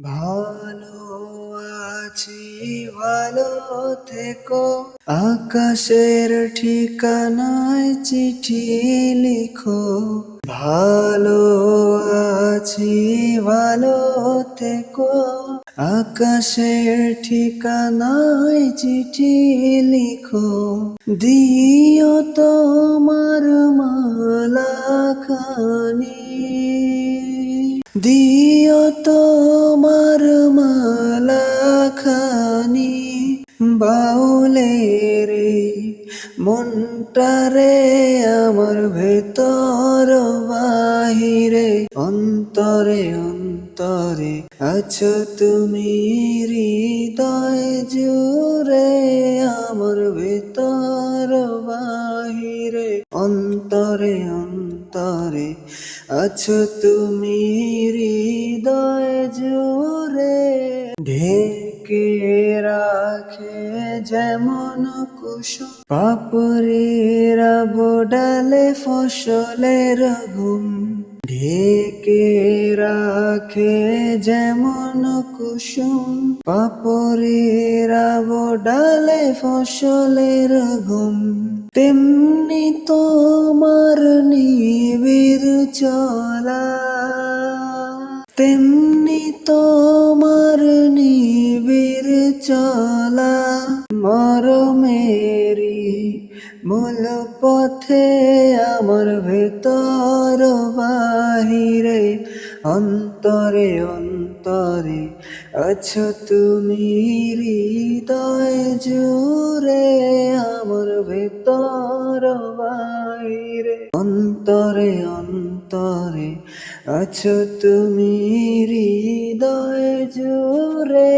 ভালো আছি, ভালো থেকো। আকাশের ঠিকানায় চিঠি লিখো। ভালো আছি, ভালো থেকো। আকাশের ঠিকানায় চিঠি লিখো। দিও তোমার মালা খানি, দিও তোমার মালা খানি। বাউলে রে মনটারে আমার ভেতর বাহিরে, অন্তরে অন্তরে আছো তুমি হৃদয় জুড়ে। আমার ভেতর বাহিরে, অন্তরে অন্তরে আছো তুমি হৃদয় জুড়ে। ঢেকে রাখে যেমন কুসুম পাপড়িরা বোডালে ফসলের ঘুম। ঢেকে রাখে যেমন কুসুম পাপড়িরা বোডালে ফসলের ঘুম। তেমনি তোমার নিবিড় চলা, তেমনি তোমার নিবিড় চলা। মরমেরি মূল পথে আমার ভেতর বাহিরে, অন্তরে অন্তরে আছো তুমি হৃদয় জুড়ে। আমার ভেতর বাহিরে, অন্তরে অন্তরে আছো তুমি হৃদয় জুড়ে।